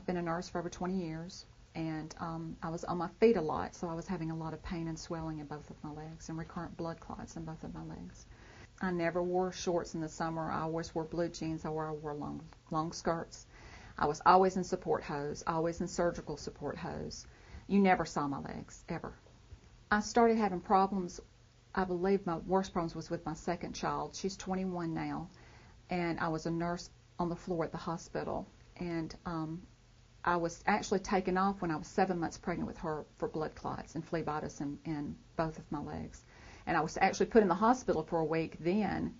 I've been a nurse for over 20 years, and I was on my feet a lot, so I was having a lot of pain and swelling in both of my legs and recurrent blood clots in both of my legs. I never wore shorts in the summer. I always wore blue jeans or I wore long skirts. I was always in support hose, always in surgical support hose. You never saw my legs, ever. I started having problems. I believe my worst problems was with my second child. She's 21 now, and I was a nurse on the floor at the hospital. And I was actually taken off when I was 7 months pregnant with her for blood clots and phlebitis in both of my legs. And I was actually put in the hospital for a week then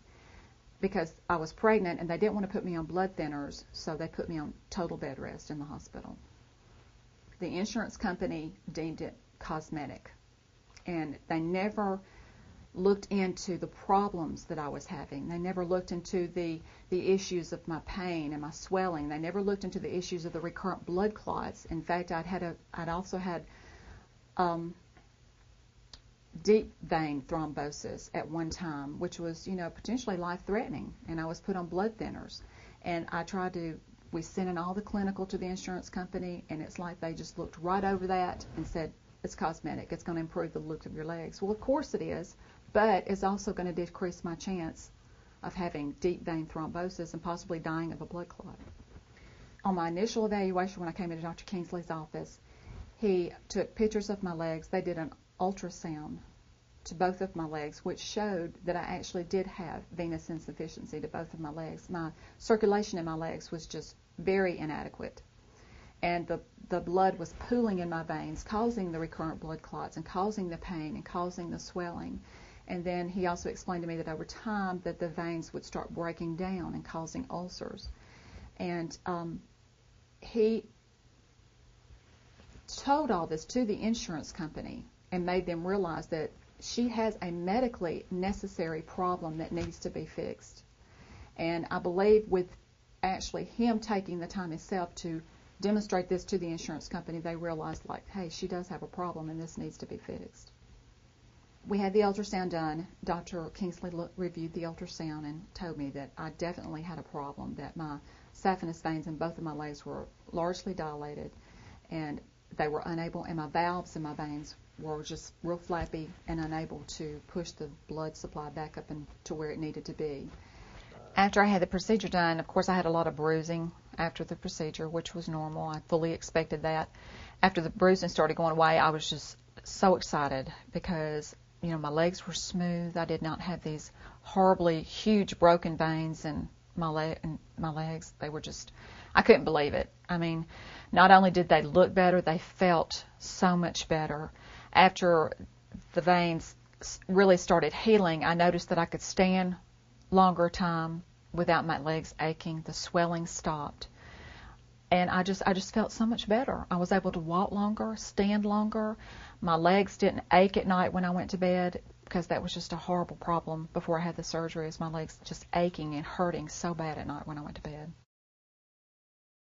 because I was pregnant and they didn't want to put me on blood thinners, so they put me on total bed rest in the hospital. The insurance company deemed it cosmetic, and they never looked into the problems that I was having. They never looked into the issues of my pain and my swelling. They never looked into the issues of the recurrent blood clots. In fact, I'd also had deep vein thrombosis at one time, which was, potentially life-threatening, and I was put on blood thinners. And we sent in all the clinical to the insurance company, and it's like they just looked right over that and said, it's cosmetic, it's going to improve the look of your legs. Well, of course it is, but it's also going to decrease my chance of having deep vein thrombosis and possibly dying of a blood clot. On my initial evaluation when I came into Dr. Kingsley's office, he took pictures of my legs. They did an ultrasound to both of my legs, which showed that I actually did have venous insufficiency to both of my legs. My circulation in my legs was just very inadequate, and the blood was pooling in my veins, causing the recurrent blood clots and causing the pain and causing the swelling. And then he also explained to me that over time that the veins would start breaking down and causing ulcers. And he told all this to the insurance company and made them realize that she has a medically necessary problem that needs to be fixed. And I believe with actually him taking the time himself to demonstrate this to the insurance company, they realized, like, hey, she does have a problem and this needs to be fixed. We had the ultrasound done. Dr. Kingsley reviewed the ultrasound and told me that I definitely had a problem, that my saphenous veins in both of my legs were largely dilated, and they were unable, and my valves in my veins were just real flappy and unable to push the blood supply back up to where it needed to be. After I had the procedure done, of course, I had a lot of bruising after the procedure, which was normal. I fully expected that. After the bruising started going away, I was just so excited because, my legs were smooth. I did not have these horribly huge broken veins in my legs. They were just, I couldn't believe it. I mean, not only did they look better, they felt so much better. After the veins really started healing, I noticed that I could stand longer time without my legs aching. The swelling stopped. And I just felt so much better. I was able to walk longer, stand longer. My legs didn't ache at night when I went to bed, because that was just a horrible problem before I had the surgery, is my legs just aching and hurting so bad at night when I went to bed.